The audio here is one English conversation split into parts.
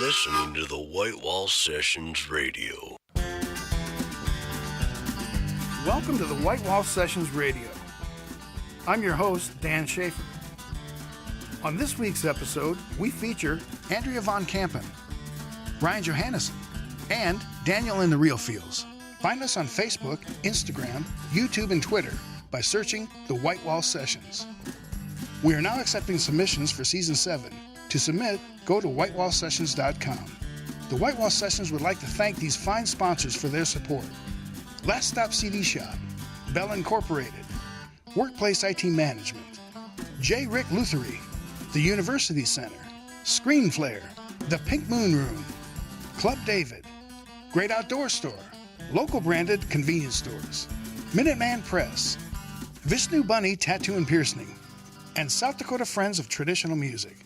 listening to the White Wall Sessions Radio. Welcome to the White Wall Sessions Radio. I'm your host, Dan Schaefer. On this week's episode, we feature Andrea von Kampen, Ryan Johannesen, and Daniel in the Real Fields. Find us on Facebook, Instagram, YouTube, and Twitter by searching the White Wall Sessions. We are now accepting submissions for Season 7. To submit, go to whitewallsessions.com. The White Wall Sessions would like to thank these fine sponsors for their support. Last Stop CD Shop, Bell Incorporated, Workplace IT Management, J. Rick Luthery, The University Center, Screenflare, The Pink Moon Room, Club David, Great Outdoor Store, local branded convenience stores, Minuteman Press, Vishnu Bunny Tattoo and Piercing, and South Dakota Friends of Traditional Music.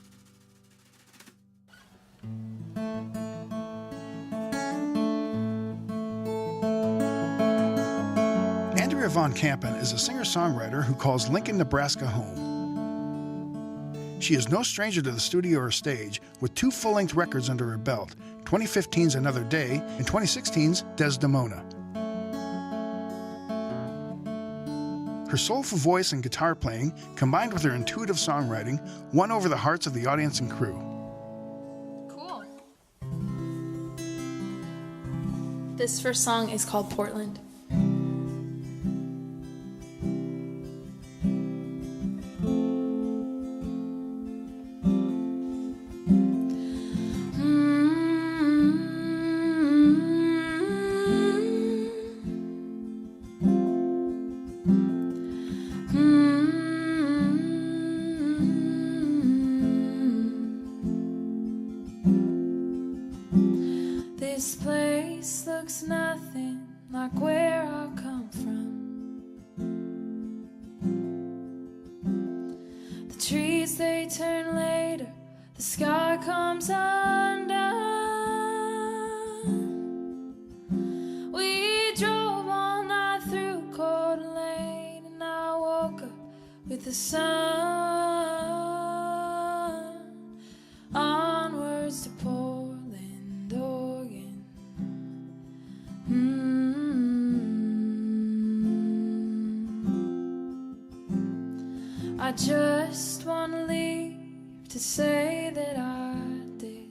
Andrea von Kampen is a singer-songwriter who calls Lincoln, Nebraska home. She is no stranger to the studio or stage, with 2 full-length records under her belt, 2015's Another Day and 2016's Desdemona. Her soulful voice and guitar playing, combined with her intuitive songwriting, won over the hearts of the audience and crew. Cool. This first song is called Portland. This place looks nothing like where I come from. The trees, they turn later, the sky comes undone. We drove all night through Coeur d'Alene, and I woke up with the sun. Onwards to Portland, Oregon. I just want to leave to say that I did.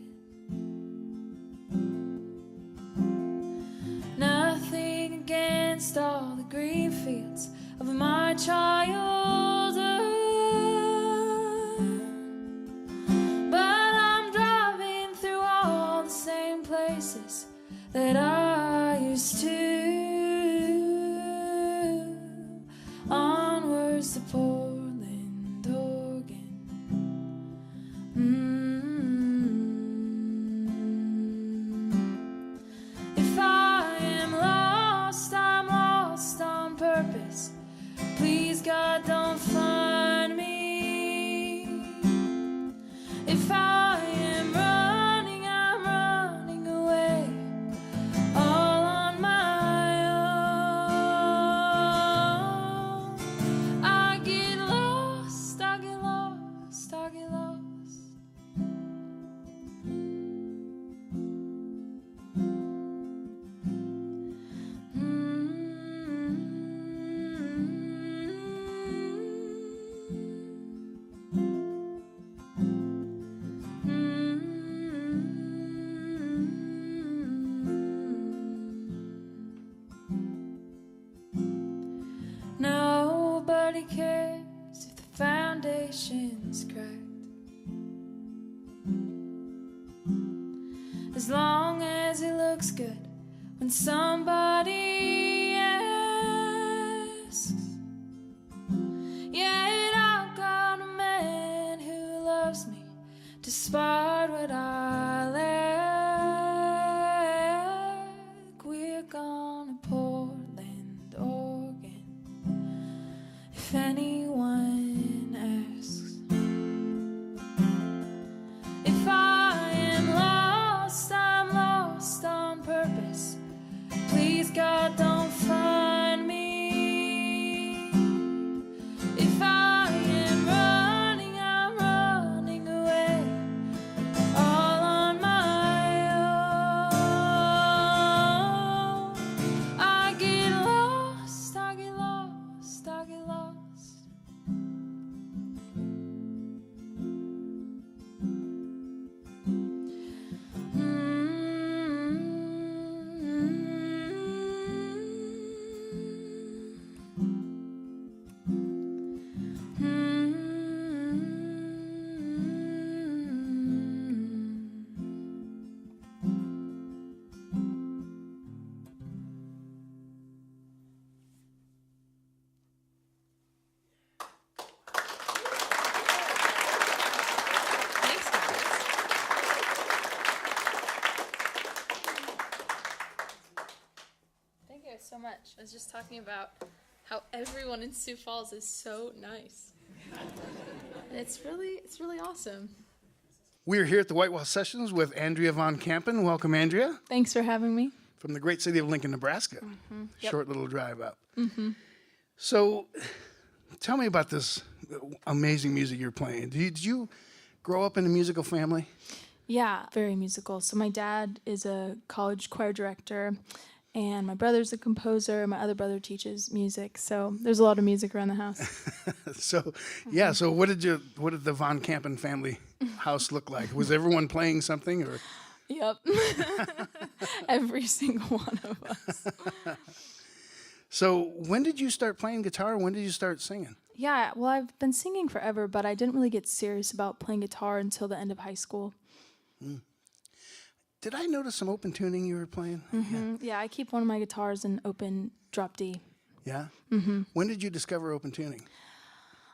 Nothing against all the green fields of my childhood, but I'm driving through all the same places that I used to. Onwards to Portland, Oregon. If I am lost, I'm lost on purpose. Please, God, don't find me. If I am running, I'm running away, all on my own. I get lost, I get lost, I get lost. Nobody cares if the foundation's cracked, as long as it looks good when somebody asks. Yet I've got a man who loves me despite what I lack. We're gonna Portland, Oregon, if anyone asks. If I am lost, I'm lost on purpose. Please, God, don't find me. If I am running, I'm running away, all lost. Thanks, guys. Thank you so much. I was just talking about how everyone in Sioux Falls is so nice. And it's really awesome. We're here at the White Wall Sessions with Andrea von Kampen. Welcome, Andrea, Thanks for having me. from the great city of Lincoln, Nebraska. Yep. Short little drive up. So tell me about this amazing music you're playing. Did you grow up in a musical family? Yeah, very musical. So my dad is a college choir director, and my brother's a composer. My other brother teaches music, so there's a lot of music around the house. So, yeah. So, what did the von Kampen family house look like? Was everyone playing something, or? Yep. Every single one of us. So, when did you start playing guitar? When did you start singing? Yeah, well, I've been singing forever, but I didn't really get serious about playing guitar until the end of high school. Did I notice some open tuning you were playing? Yeah, I keep one of my guitars in open drop D. Yeah. When did you discover open tuning?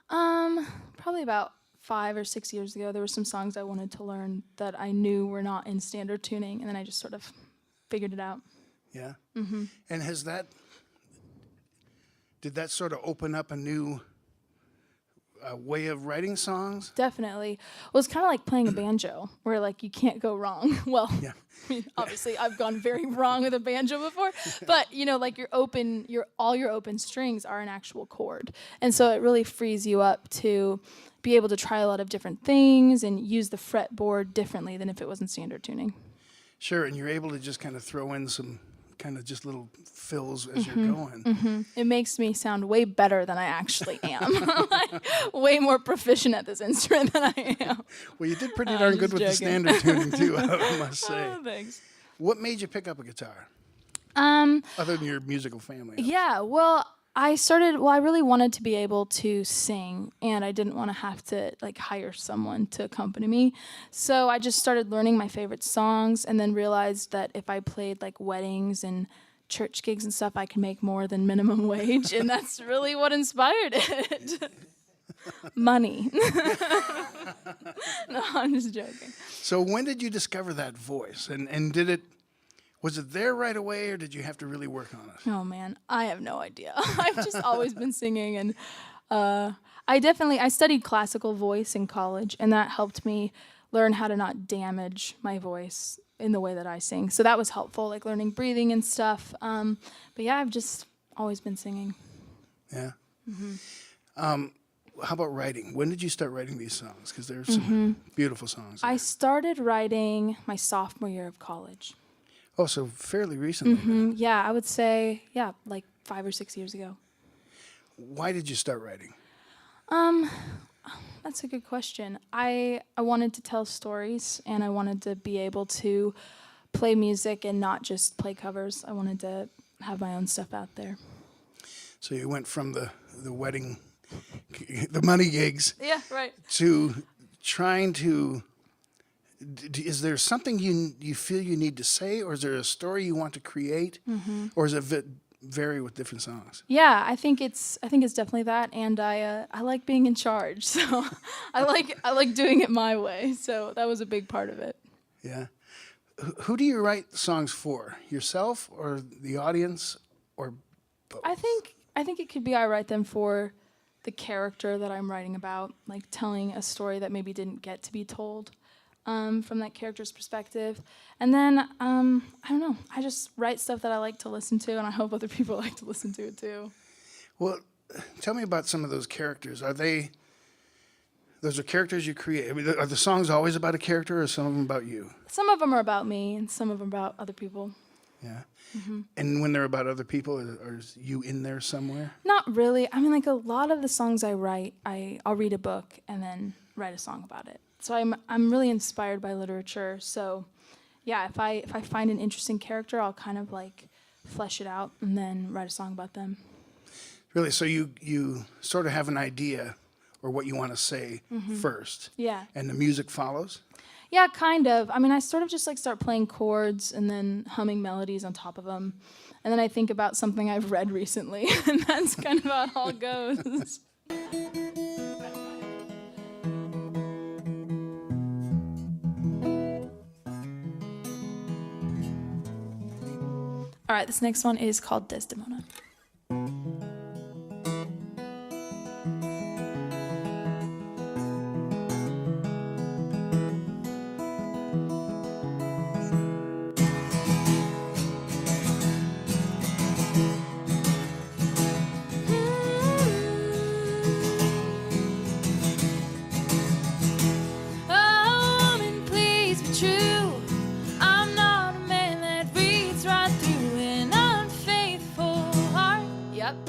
Probably about 5 or 6 years ago. There were some songs I wanted to learn that I knew were not in standard tuning, and then I just sort of figured it out. Yeah. And did that sort of open up a new way of writing songs? Definitely. Well, it's kind of like playing a banjo, where like you can't go wrong. Well, Yeah. I mean, obviously I've gone very wrong with a banjo before, but you know, like all your open strings are an actual chord, and so it really frees you up to be able to try a lot of different things and use the fretboard differently than if it wasn't standard tuning. Sure, and you're able to just kind of throw in some kind of just little fills as you're going. It makes me sound way better than I actually am. Like, way more proficient at this instrument than I am. Well, you did pretty darn good with the joking. standard tuning too, I must say. Oh, thanks. What made you pick up a guitar, other than your musical family? Yeah, well, I really wanted to be able to sing, and I didn't want to have to like hire someone to accompany me. So I just started learning my favorite songs, and then realized that if I played like weddings and church gigs and stuff, I could make more than minimum wage, and that's really what inspired it. Money. No, I'm just joking. So when did you discover that voice, and was it there right away, or did you have to really work on it? Oh man, I have no idea. I've just always been singing, and I studied classical voice in college, and that helped me learn how to not damage my voice in the way that I sing. So that was helpful, like learning breathing and stuff. But yeah, I've just always been singing. Yeah. How about writing? When did you start writing these songs? Because there's some beautiful songs. I started writing my sophomore year of college. Oh, so fairly recently. then. Yeah, I would say, like 5 or 6 years ago. Why did you start writing? That's a good question. I wanted to tell stories, and I wanted to be able to play music and not just play covers. I wanted to have my own stuff out there. So you went from the wedding, the money gigs, Yeah, right. to trying to. Is there something you feel you need to say, or is there a story you want to create, or is it vary with different songs? Yeah, I think it's definitely that, and I like being in charge, so I like doing it my way. So that was a big part of it. Yeah. Who do you write songs for? Yourself, or the audience, or both? I think it could be I write them for the character that I'm writing about, like telling a story that maybe didn't get to be told. From that character's perspective. And then, I don't know, I just write stuff that I like to listen to, and I hope other people like to listen to it too. Well, tell me about some of those characters. Those are characters you create? I mean, are the songs always about a character, or some of them about you? Some of them are about me, and some of them about other people. Yeah. And when they're about other people, or is you in there somewhere? Not really. I mean, like a lot of the songs I write, I'll read a book and then write a song about it. So I'm really inspired by literature. So yeah, if I find an interesting character, I'll kind of like flesh it out and then write a song about them. Really? So you sort of have an idea or what you want to say first. Yeah. And the music follows? Yeah, kind of. I mean, I sort of just like start playing chords and then humming melodies on top of them. And then I think about something I've read recently, and that's kind of how it all goes. All right, this next one is called Desdemona.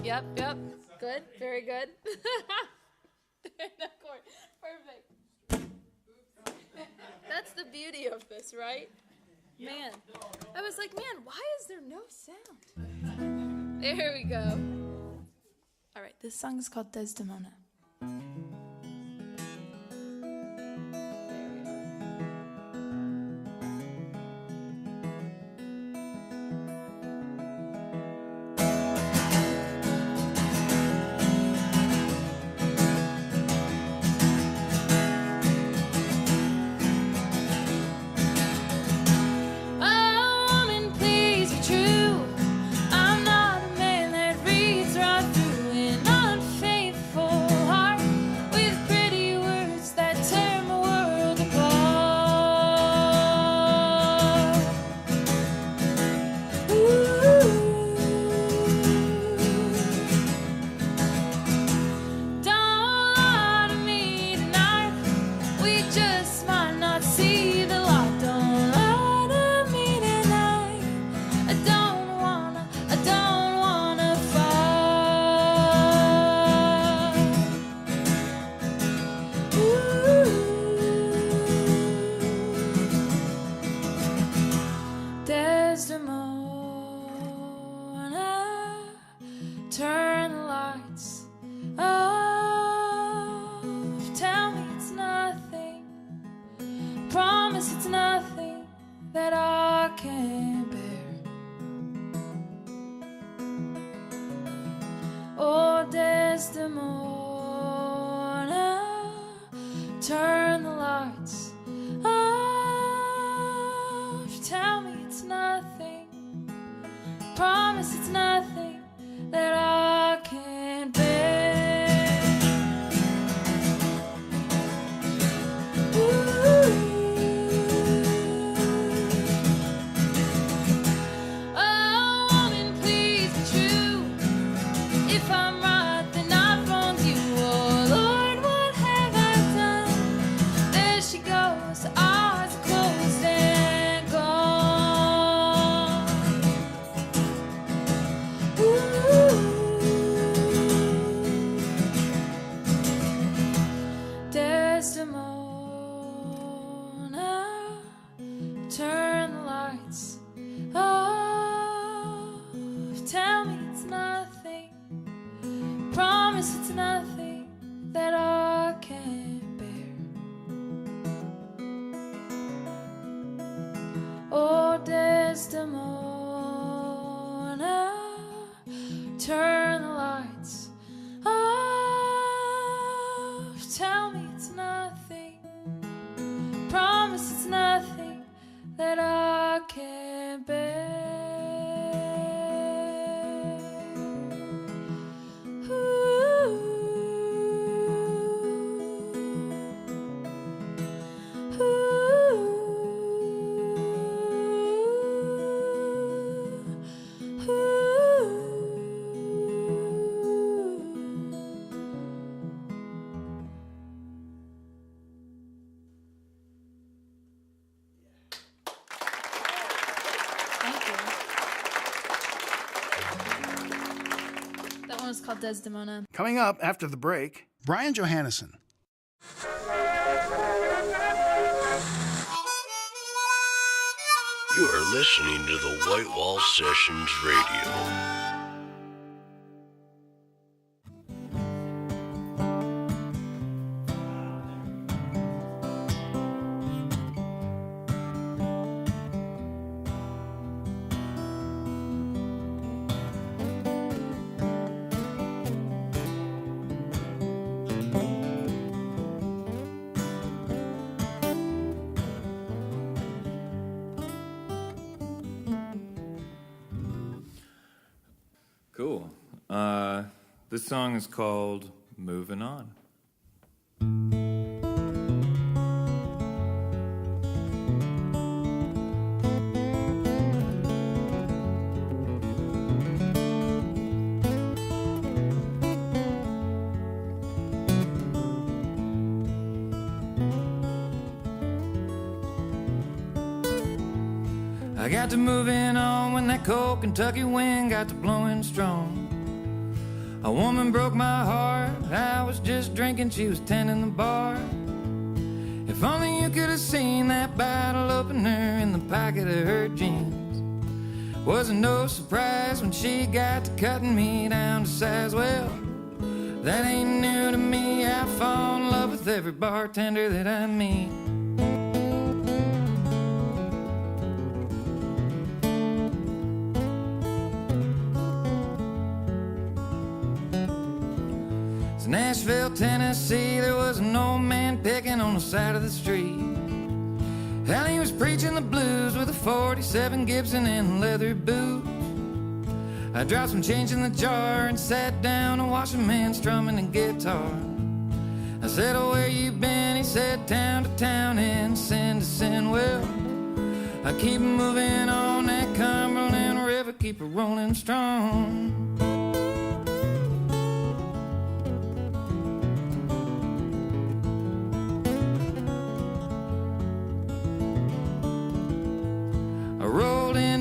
Yep. Good. Very good. Perfect. That's the beauty of this, right? Man. I was like, man, why is there no sound? There we go. All right, this song is called Desdemona. Turn the lights off. Tell me it's nothing. Promise it's nothing that I can't bear. Oh, Desdemona, turn the lights off. Tell me it's nothing. Promise it's nothing that I can't bear. Ooh. Oh, woman, please be true. If I'm right, then I've wronged you. Oh, Lord, what have I done? There she goes. called Desdemona. Coming up after the break, Brian Johannesen. You are listening to the White Wall Sessions Radio. Cool. This song is called Moving On. I got to moving on when that cold Kentucky wind got to blowing strong. A woman broke my heart, I was just drinking, she was tending the bar. If only you could have seen that bottle opener in the pocket of her jeans. Wasn't no surprise when she got to cutting me down to size. Well, that ain't new to me, I fall in love with every bartender that I meet. Nashville, Tennessee, there was an old man picking on the side of the street. Hell, he was preaching the blues with a 47 Gibson and leather boots. I dropped some change in the jar and sat down to watch a man strumming a guitar. I said, oh, where you been? He said, town to town and sin to sin. Well, I keep moving on that Cumberland River, keep it rolling strong.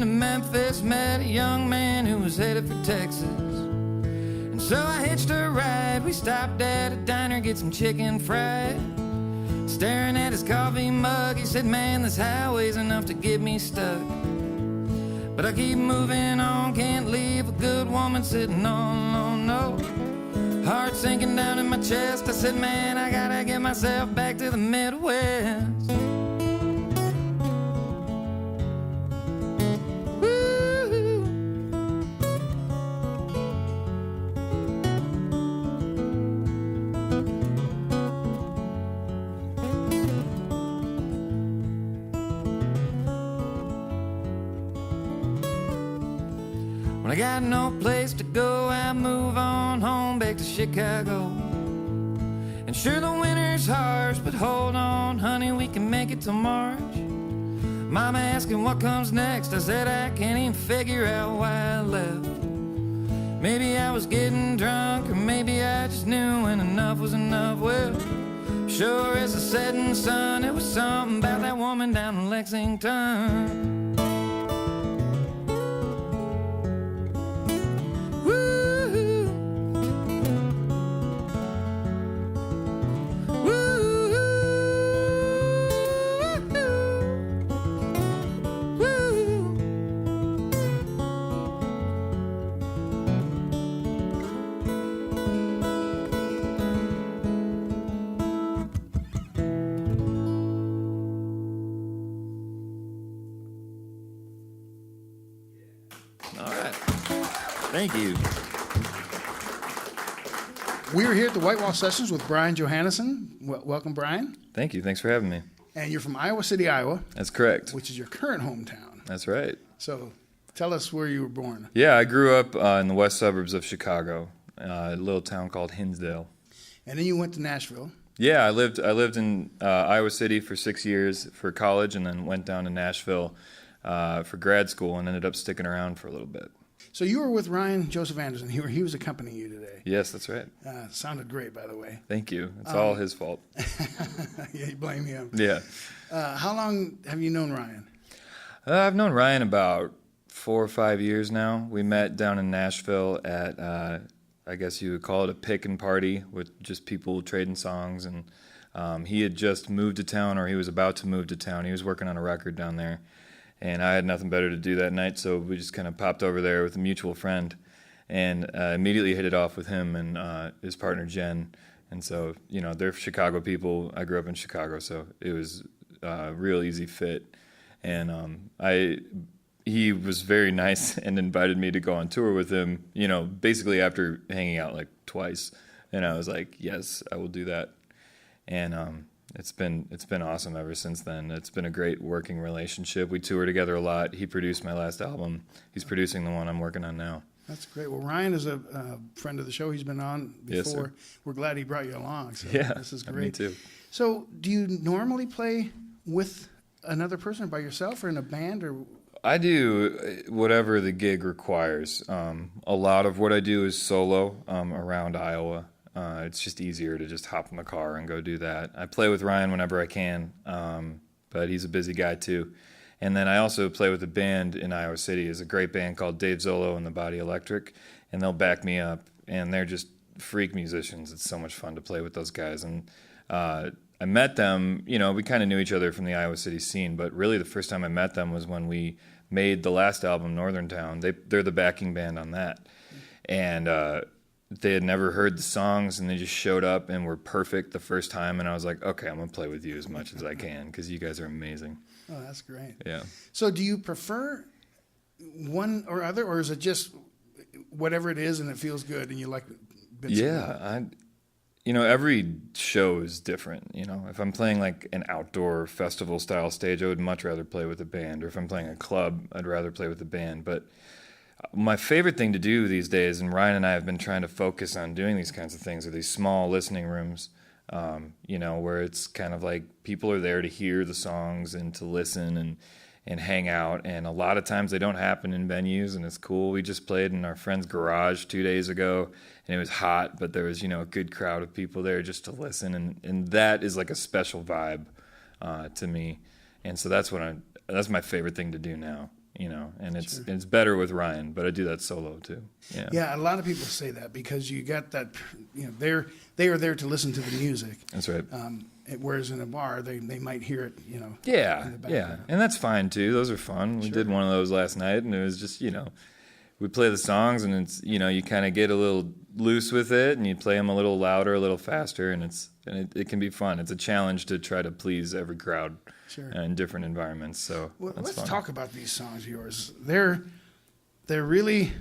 Memphis, met a young man who was headed for Texas. And so I hitched a ride. We stopped at a diner, get some chicken fried. Staring at his coffee mug, he said, man, this highway's enough to get me stuck. But I keep moving on, can't leave a good woman sitting all alone, no. Heart sinking down in my chest, I said, man, I gotta get myself back to the Midwest. When I got no place to go, I move on home back to Chicago. And sure, the winter's harsh, but hold on, honey, we can make it till March. Mama asking what comes next, I said I can't even figure out why I left. Maybe I was getting drunk, or maybe I just knew when enough was enough. Well, sure as the setting sun, it was something about that woman down in Lexington. Thank you. We're here at the White Wall Sessions with Brian Johannesen. Welcome, Brian. Thank you. Thanks for having me. And you're from Iowa City, Iowa. That's correct. Which is your current hometown. That's right. So tell us where you were born. Yeah, I grew up in the west suburbs of Chicago, a little town called Hinsdale. And then you went to Nashville. Yeah, I lived in Iowa City for 6 years for college, and then went down to Nashville for grad school, and ended up sticking around for a little bit. So you were with Ryan Joseph Anderson. He was accompanying you today. Yes, that's right. Sounded great, by the way. Thank you. It's all his fault. Yeah, you blame him. Yeah. How long have you known Ryan? I've known Ryan about 4 or 5 years now. We met down in Nashville at I guess you would call it a pick-and party with just people trading songs. And he had just moved to town, or he was about to move to town. He was working on a record down there. And I had nothing better to do that night, so we just kind of popped over there with a mutual friend and immediately hit it off with him and his partner, Jen. And so, they're Chicago people. I grew up in Chicago, so it was a real easy fit. And he was very nice and invited me to go on tour with him, basically after hanging out like twice. And I was like, yes, I will do that. And it's been awesome ever since then. It's been a great working relationship. We tour together a lot. He produced my last album. He's producing the one I'm working on now. That's great. Well, Ryan is a friend of the show. He's been on before. Yes, sir. We're glad he brought you along. So yeah, this is great. Me too. So do you normally play with another person, or by yourself, or in a band? Or I do whatever the gig requires. A lot of what I do is solo around Iowa. It's just easier to just hop in the car and go do that. I play with Ryan whenever I can, but he's a busy guy too. And then I also play with a band in Iowa City. It's a great band called Dave Zolo and the Body Electric, and they'll back me up. And they're just freak musicians. It's so much fun to play with those guys. And I met them, we kind of knew each other from the Iowa City scene, but really the first time I met them was when we made the last album, Northern Town. They're the backing band on that. And they had never heard the songs, and they just showed up and were perfect the first time. And I was like, okay, I'm going to play with you as much as I can because you guys are amazing. Oh, that's great. Yeah. So do you prefer one or other, or is it just whatever it is and it feels good and you like it? Yeah. Every show is different. If I'm playing like an outdoor festival style stage, I would much rather play with a band. Or if I'm playing a club, I'd rather play with a band. But my favorite thing to do these days, and Ryan and I have been trying to focus on doing these kinds of things, are these small listening rooms, where it's kind of like people are there to hear the songs and to listen and hang out. And a lot of times they don't happen in venues, and it's cool. We just played in our friend's garage 2 days ago, and it was hot, but there was, a good crowd of people there just to listen. And that is like a special vibe to me. And so that's that's my favorite thing to do now. And it's better with Ryan, but I do that solo too. Yeah, a lot of people say that because you got that, they are there to listen to the music. That's right. Whereas in a bar, they might hear it, Yeah, in the background. and that's fine too. Those are fun. We did one of those last night, and it was just, we play the songs, and it's, you kind of get a little loose with it, and you play them a little louder, a little faster, and it can be fun. It's a challenge to try to please every crowd. Sure. In different environments, so let's fun. talk about these songs of yours. They're really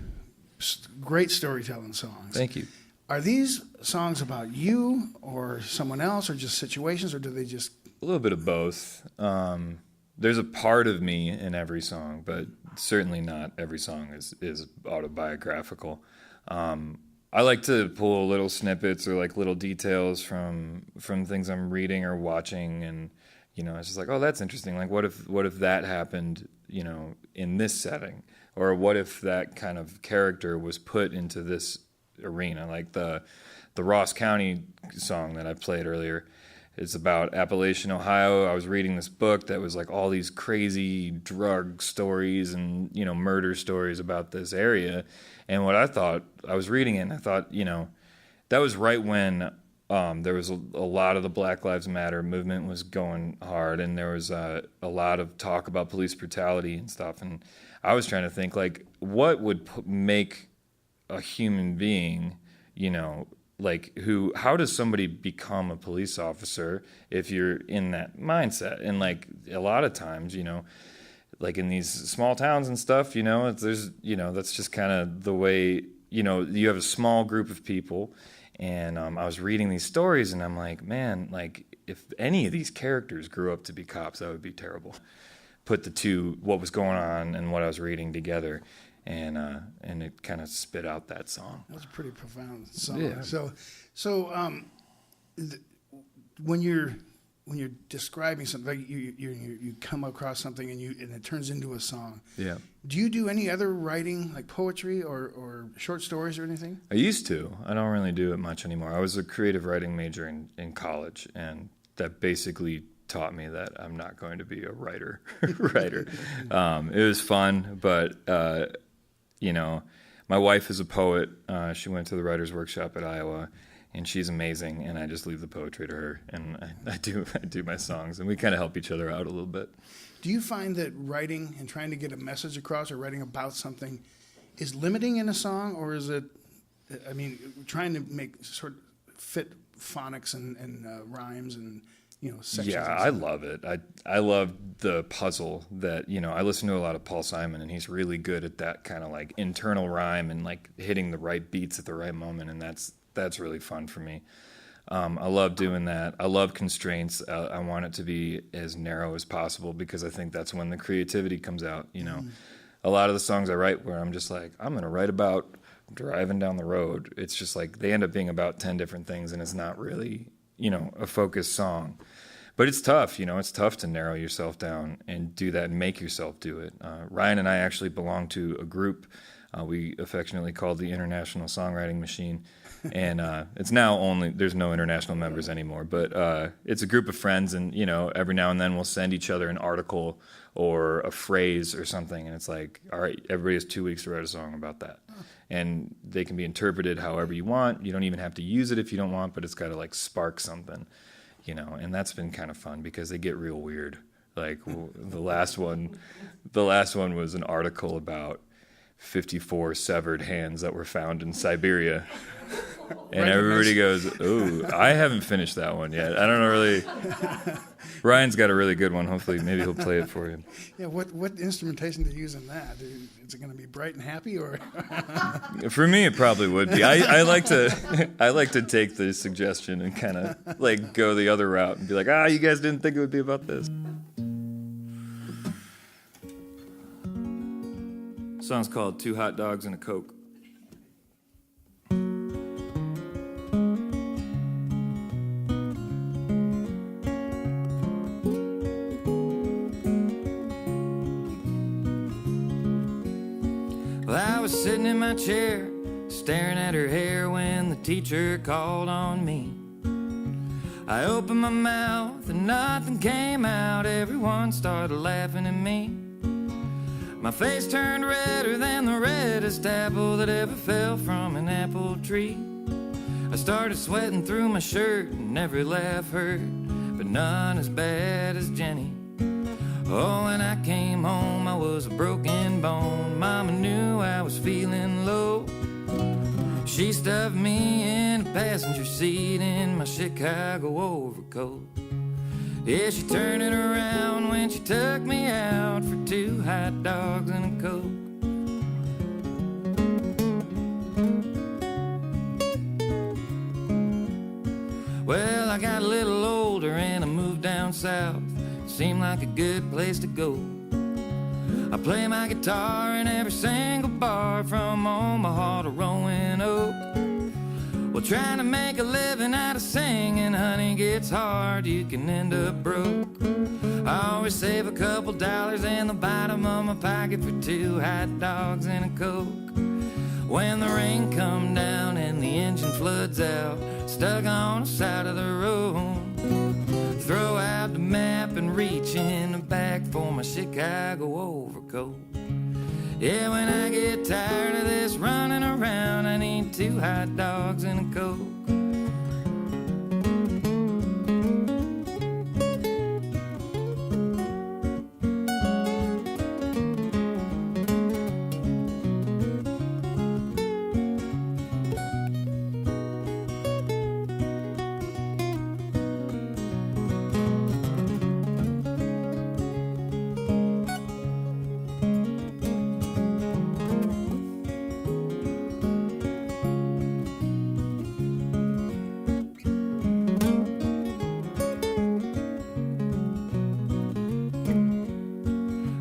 great storytelling songs. Thank you. Are these songs about you or someone else, or just situations, or do they just a little bit of both? There's a part of me in every song, but certainly not every song is autobiographical. I like to pull little snippets or like little details from things I'm reading or watching, and it's just like, oh, that's interesting. Like, what if that happened, in this setting? Or what if that kind of character was put into this arena? Like the Ross County song that I played earlier, it's about Appalachian, Ohio. I was reading this book that was like all these crazy drug stories and, murder stories about this area. And what I was reading it, and I thought, that was right when there was a lot of the Black Lives Matter movement was going hard, and there was a lot of talk about police brutality and stuff. And I was trying to think, like, what would make a human being, how does somebody become a police officer if you're in that mindset? And like a lot of times, like in these small towns and stuff, there's, that's just kind of the way, you have a small group of people. And I was reading these stories, and I'm like, man, like if any of these characters grew up to be cops, that would be terrible. Put the two, what was going on and what I was reading together, and it kind of spit out that song. That's a pretty profound song. Yeah. So when you're describing something, like you come across something and it turns into a song. Yeah. Do you do any other writing, like poetry or short stories or anything? I used to. I don't really do it much anymore. I was a creative writing major in college, and that basically taught me that I'm not going to be a writer. It was fun, but My wife is a poet. She went to the writer's workshop at Iowa, and she's amazing. And I just leave the poetry to her, and I do my songs, and we kind of help each other out a little bit. Do you find that writing and trying to get a message across or writing about something is limiting in a song, or is it, I mean, trying to make sort of fit phonics and rhymes and, you know, sections? Yeah, I love it. I love the puzzle that, you know, I listen to a lot of Paul Simon, and he's really good at that kind of like internal rhyme and like hitting the right beats at the right moment, and that's really fun for me. I love doing that. I love constraints. I want it to be as narrow as possible because I think that's when the creativity comes out, you know. A lot of the songs I write where I'm just like, I'm going to write about driving down the road. It's just like they end up being about 10 different things, and it's not really, you know, a focused song. But it's tough, you know, it's tough to narrow yourself down and do that and make yourself do it. Ryan and I actually belong to a group we affectionately called the International Songwriting Machine. And it's now only, there's no international members anymore, but it's a group of friends, and, you know, every now and then we'll send each other an article or a phrase or something, and it's like, all right, everybody has 2 weeks to write a song about that. And they can be interpreted however you want. You don't even have to use it if you don't want, but it's got to like spark something, you know, and that's been kind of fun because they get real weird. Like the last one was an article about 54 severed hands that were found in Siberia. And everybody goes, "Ooh, I haven't finished that one yet. I don't know really." Ryan's got a really good one. Hopefully, maybe he'll play it for you. Yeah, what instrumentation do you use in that? Is it going to be bright and happy, or? For me, it probably would be. I like to take the suggestion and kind of like go the other route and be like, you guys didn't think it would be about this. The song's called 2 Hot Dogs and a Coke. Well, I was sitting in my chair, staring at her hair when the teacher called on me. I opened my mouth and nothing came out. Everyone started laughing at me. My face turned redder than the reddest apple that ever fell from an apple tree. I started sweating through my shirt and every laugh hurt, but none as bad as Jenny. Oh, when I came home, I was a broken bone. Mama knew I was feeling low. She stuffed me in a passenger seat in my Chicago overcoat. Yeah, she turned it around when she took me out for 2 hot dogs and a Coke. Well, I got a little older and I moved down south. Seemed like a good place to go. I play my guitar in every single bar from Omaha to Roanoke. Well, trying to make a living out of singing, honey, gets hard, you can end up broke. I always save a couple dollars in the bottom of my pocket for 2 hot dogs and a Coke. When the rain come down and the engine floods out, stuck on the side of the road, throw out the map and reach in the back for my Chicago overcoat. Yeah, when I get tired of this running around, I need 2 hot dogs and a Coke.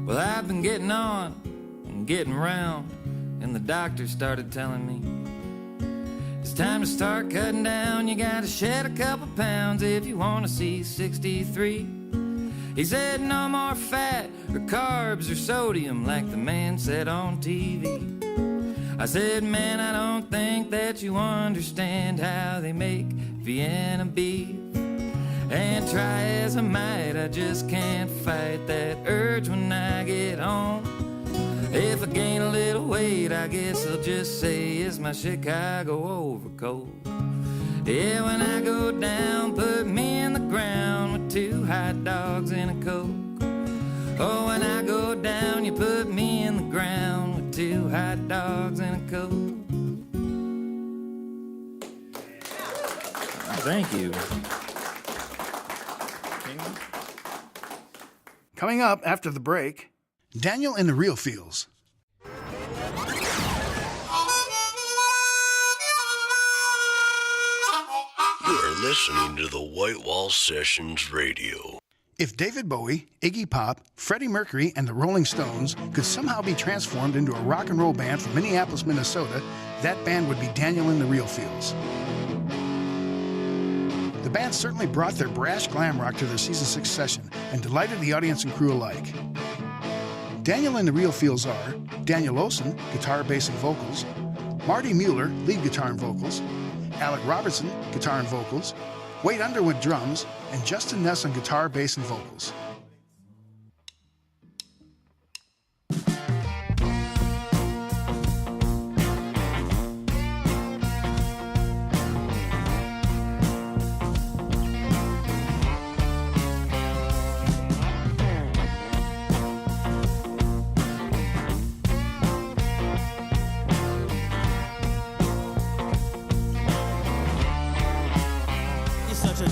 Well, I've been getting on and getting round, and the doctor started telling me it's time to start cutting down. You gotta shed a couple pounds if you wanna see 63. He said no more fat or carbs or sodium like the man said on TV. I said, man, I don't think that you understand how they make Vienna beef. And try as I might, I just can't fight that urge when I get home. If I gain a little weight, I guess I'll just say it's my Chicago overcoat. Yeah, when I go down, put me in the ground with 2 hot dogs and a Coke. Oh, when I go down, you put me in the ground with 2 hot dogs and a Coke. Thank you. Coming up after the break, Daniel in the Real Fields. You're listening to the White Wall Sessions Radio. If David Bowie, Iggy Pop, Freddie Mercury, and the Rolling Stones could somehow be transformed into a rock and roll band from Minneapolis, Minnesota, that band would be Daniel in the Real Fields. The band certainly brought their brash glam rock to their Season 6 session and delighted the audience and crew alike. Daniel in the Real Fields are Daniel Olson, guitar, bass, and vocals, Marty Mueller, lead guitar and vocals, Alec Robertson, guitar and vocals, Wade Underwood, drums, and Justin Ness on guitar, bass, and vocals.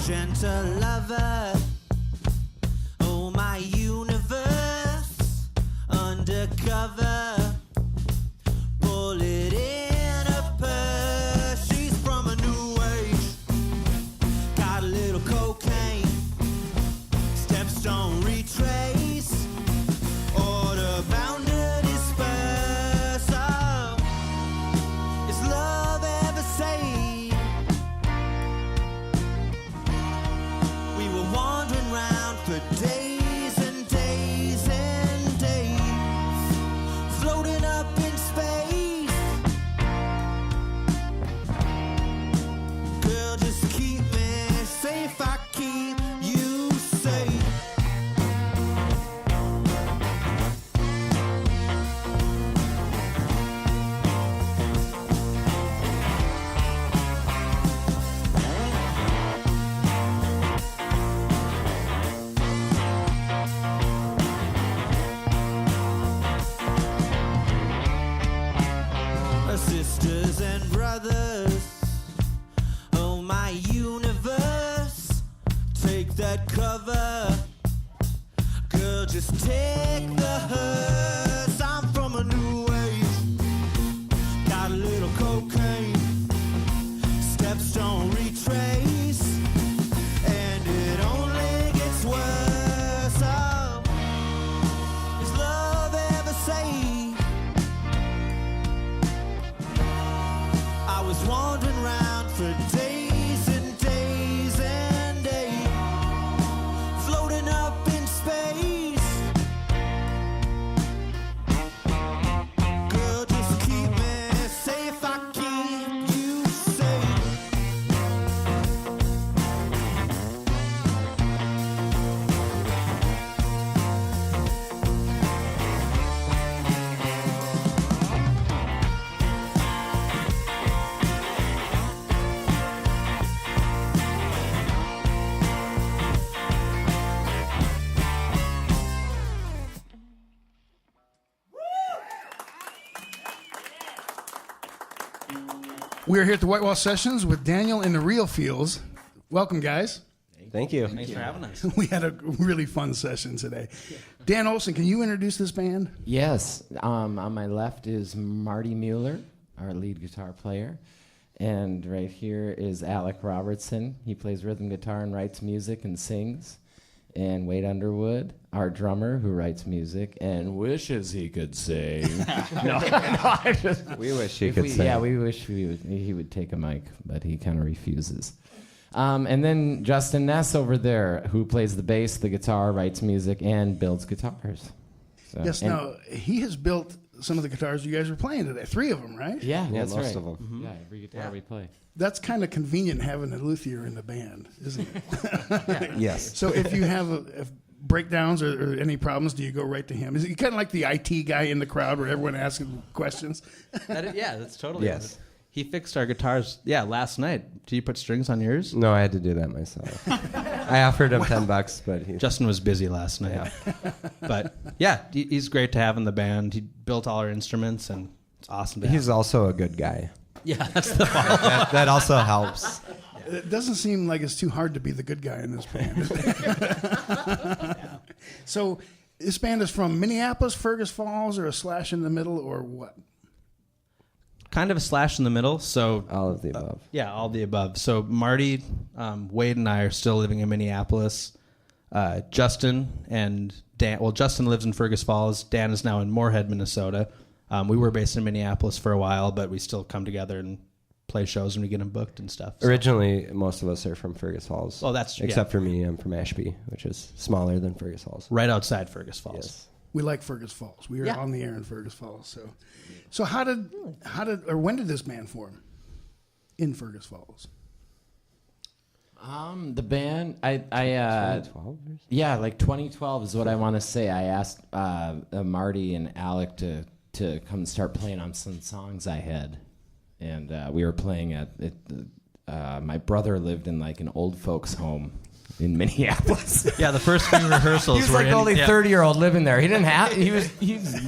Gentle lover, oh my universe, undercover, bullet in a purse. She's from a new age, got a little cocaine, steps don't retrace, order bound to disperse. Oh, is love ever saved? Wandering round for days and days and days, floating up in space. Girl, just keep me safe, I keep you safe. Sisters and brothers, oh my universe, take that cover, girl, just take the hearse. I'm from a new age, got a little cocaine, steps don't retrace, and it only gets worse. Oh, is love ever saved? I was wandering around for days and days and days, floating up in space. Girl, just keep me safe, I keep you safe. We are here at the White Wall Sessions with Daniel in the Real Fields. Welcome, guys. Thank you. Thanks for having us. We had a really fun session today. Dan Olson, can you introduce this band? Yes. On my left is Marty Mueller, our lead guitar player. And right here is Alec Robertson. He plays rhythm guitar and writes music and sings. And Wade Underwood, our drummer, who writes music and wishes he could sing. We wish he could sing. Yeah, we wish he would take a mic, but he kind of refuses. And then Justin Ness over there, who plays the bass, the guitar, writes music, and builds guitars. So, Yes, now, he has built some of the guitars you guys are playing today. 3 of them, right? Yeah, that's most right. of them. Mm-hmm. Yeah, every guitar we play. That's kind of convenient having a luthier in the band, isn't it? Yes. So if you have breakdowns or any problems, do you go right to him? Is he kind of like the IT guy in the crowd where everyone asks him questions? That's totally Yes. He fixed our guitars, last night. Did you put strings on yours? No, I had to do that myself. I offered him $10, but Justin was busy last night. Yeah. But he's great to have in the band. He built all our instruments, and it's awesome to He's have. also a good guy. Yeah, that's the part. That also helps. It doesn't seem like it's too hard to be the good guy in this band. So this band is from Minneapolis, Fergus Falls, or a slash in the middle, or what? Kind of a slash in the middle. So All of the above. all the above. So Marty, Wade, and I are still living in Minneapolis. Justin and Dan. Well, Justin lives in Fergus Falls. Dan is now in Moorhead, Minnesota. We were based in Minneapolis for a while, but we still come together and play shows when we get them booked and stuff. So. Originally, most of us are from Fergus Falls. Oh, that's true. Except for me, I'm from Ashby, which is smaller than Fergus Falls. Right outside Fergus Falls. Yes. We like Fergus Falls. We are Yeah. on the air in Fergus Falls. So when did this band form in Fergus Falls? The band, 2012? yeah, like 2012 is what I want to say. I asked Marty and Alec to come start playing on some songs I had, and we were playing at my brother lived in like an old folks home in Minneapolis. Yeah, the first few rehearsals He was were like in, only 30-year-old living there. He didn't have he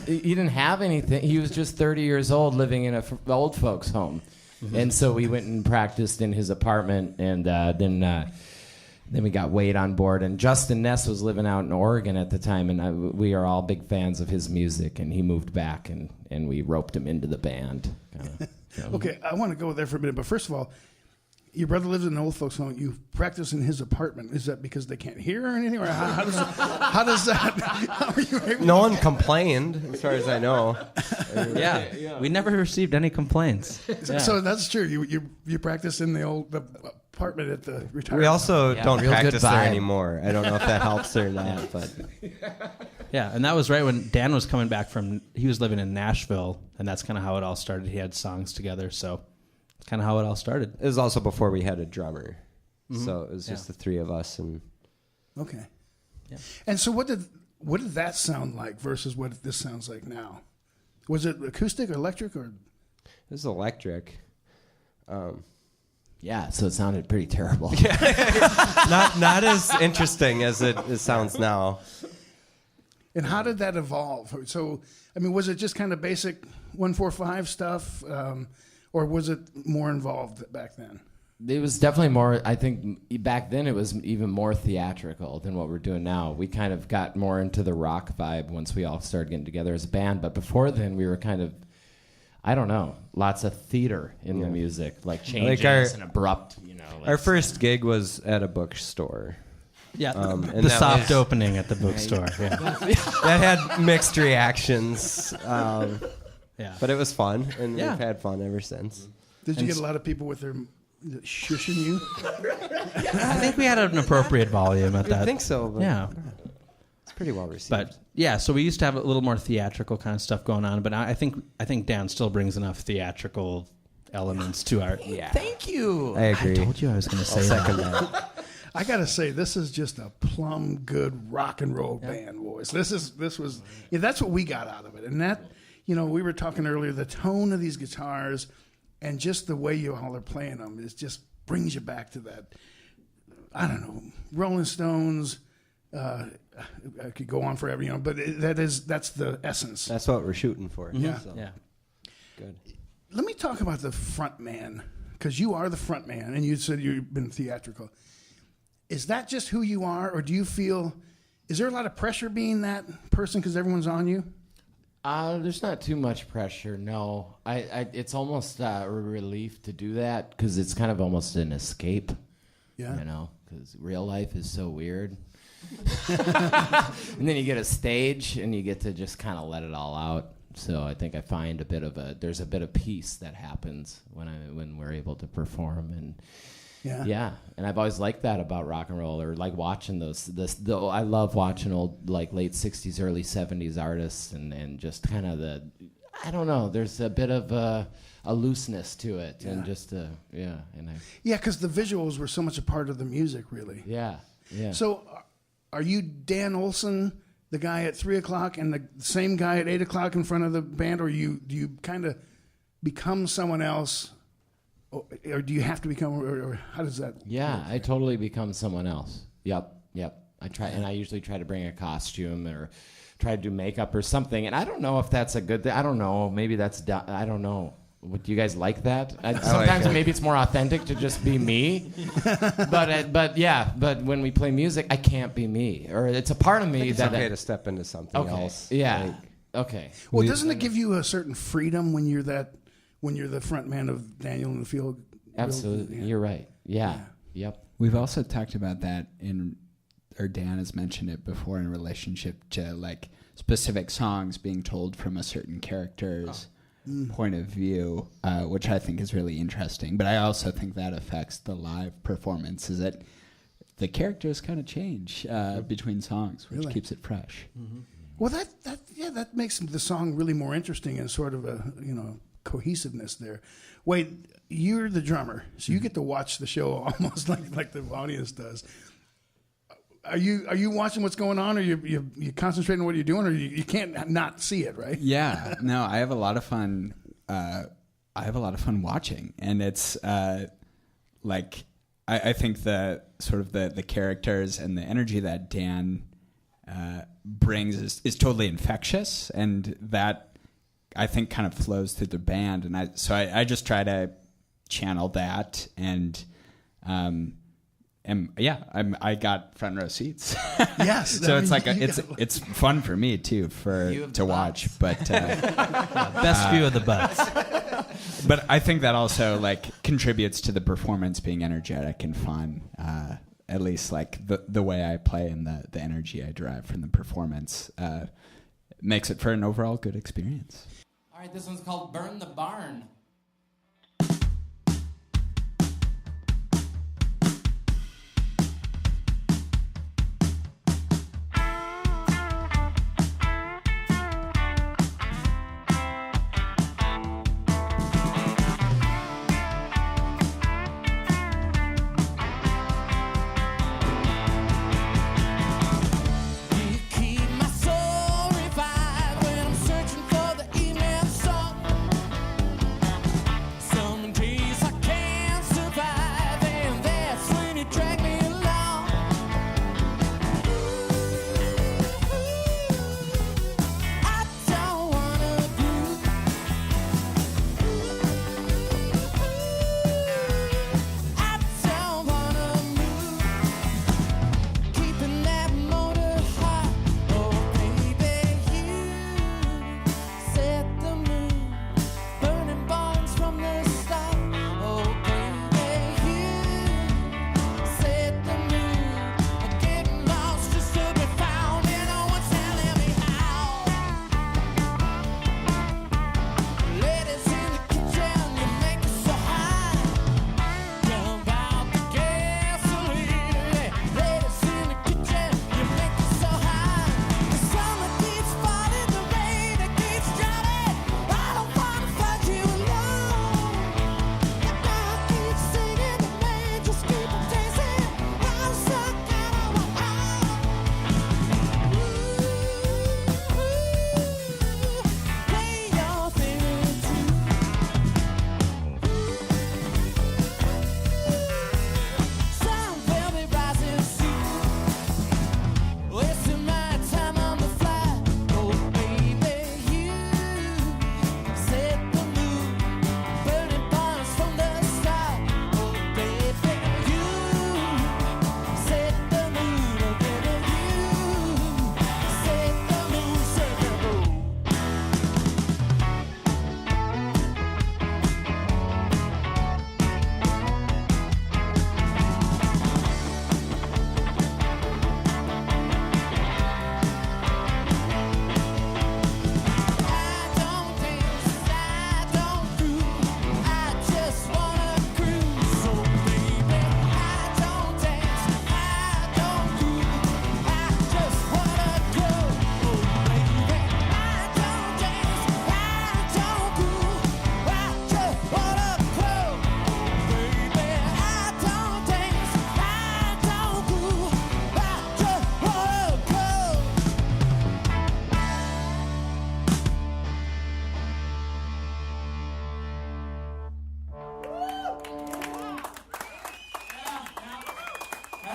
didn't have anything. He was just 30 years old living in a old folks home. Mm-hmm. And so we went and practiced in his apartment, and then we got Wade on board. And Justin Ness was living out in Oregon at the time, and we are all big fans of his music. And he moved back, and we roped him into the band. Kinda, Okay, I want to go there for a minute, but first of all, your brother lives in an old folks' home. You practice in his apartment. Is that because they can't hear or anything, or how does that? How are you able No one complained, as far as I know. We never received any complaints. So that's true. You practice in the apartment at the retirement. We also don't real good practice there vibe. anymore. I don't know if that helps or not, but Yeah, and that was right when Dan was coming back he was living in Nashville, and that's kind of how it all started. He had songs together, so it's kind of how it all started. it was also before we had a drummer. So it was just the three of us. And Okay. Yeah. And so what did that sound like versus what this sounds like now? Was it acoustic or electric or? it was electric. Yeah, so it sounded pretty terrible. Not as interesting as it sounds now. And how did that evolve? So, I mean, was it just kind of basic 1-4-5 stuff, or was it more involved back then? It was definitely more, I think back then it was even more theatrical than what we're doing now. We kind of got more into the rock vibe once we all started getting together as a band. But before then, we were kind of, I don't know, lots of theater in the music, like changes and abrupt, Like Our first gig was at a bookstore. Yeah, and the that soft was- opening at the bookstore. Yeah. That had mixed reactions. Yeah. But it was fun, and Yeah. we've had fun ever since. Did you get a lot of people with their shushing you? I think we had an appropriate volume at I that. think so, but Yeah. it's pretty well received. But yeah, so we used to have a little more theatrical kind of stuff going on, but I think Dan still brings enough theatrical elements to our. Yeah. Thank you. I agree. I told you I was going to say Second that. that. I gotta say, this is just a plumb good rock and roll band, boys. This was that's what we got out of it, and that we were talking earlier, the tone of these guitars, and just the way you all are playing them is just brings you back to that. I don't know, Rolling Stones. I could go on forever, but that's the essence. That's what we're shooting for. Yeah. So, Yeah. good. Let me talk about the front man, because you are the front man, and you said you've been theatrical. Is that just who you are, or do you feel, is there a lot of pressure being that person because everyone's on you? There's not too much pressure, no. It's almost a relief to do that because it's kind of almost an escape, because real life is so weird. And then you get a stage and you get to just kind of let it all out. So I think I find there's a bit of peace that happens when we're able to perform. And yeah, and I've always liked that about rock and roll, or like watching I love watching old like late 60s, early 70s artists, and just kind of I don't know, there's a bit of a looseness to it, and just because the visuals were so much a part of the music, really. Yeah. So are you Dan Olson, the guy at 3 o'clock, and the same guy at 8 o'clock in front of the band, or do you kind of become someone else, or do you have to become, or how does that? Yeah, I totally become someone else. Yep. I usually try to bring a costume or try to do makeup or something, and I don't know if that's a good thing. I don't know. Maybe that's. I don't know. Do you guys like that? Sometimes like maybe it's more authentic to just be me. But when we play music, I can't be me, or it's a part of me It's that okay to step into something else. Yeah. Okay. Well, doesn't it give you a certain freedom when you're the front man of Daniel in the Field? Absolutely. Yeah. You're right. Yeah. Yep. We've also talked about that or Dan has mentioned it before in relationship to like specific songs being told from a certain character's point of view, which I think is really interesting. But I also think that affects the live performance, is that the characters kind of change between songs, which keeps it fresh. Mm-hmm. Well, that makes the song really more interesting and sort of a cohesiveness there. Wait, you're the drummer, so you get to watch the show almost like the audience does. Are you watching what's going on, or you concentrating on what you're doing, or you can't not see it, right? Yeah, no, I have a lot of fun. I have a lot of fun watching, and it's like I think the sort of the characters and the energy that Dan brings is totally infectious, and that I think kind of flows through the band, and I just try to channel that and. I got front row seats. Yes, so it's like it's fun for me too to watch, but best view of the butts. But I think that also like contributes to the performance being energetic and fun. At least like the way I play and the energy I derive from the performance makes it for an overall good experience. All right, this one's called "Burn the Barn." Keep my soul revived when I'm searching for the evening sun.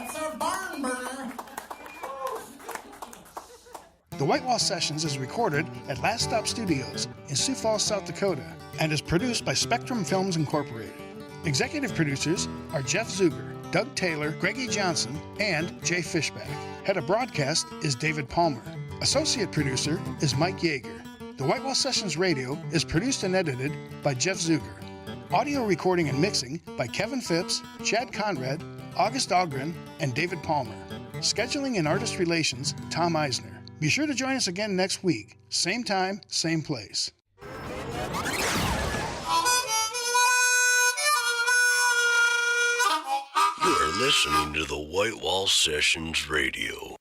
That's our barn burner. The White Wall Sessions is recorded at Last Stop Studios in Sioux Falls, South Dakota, and is produced by Spectrum Films Incorporated. Executive producers are Jeff Zuger, Doug Taylor, Greggy Johnson, and Jay Fishback. Head of broadcast is David Palmer. Associate producer is Mike Yeager. The White Wall Sessions Radio is produced and edited by Jeff Zuger. Audio recording and mixing by Kevin Phipps, Chad Conrad, August Dahlgren, and David Palmer. Scheduling and artist relations, Tom Eisner. Be sure to join us again next week. Same time, same place. You are listening to the White Wall Sessions Radio.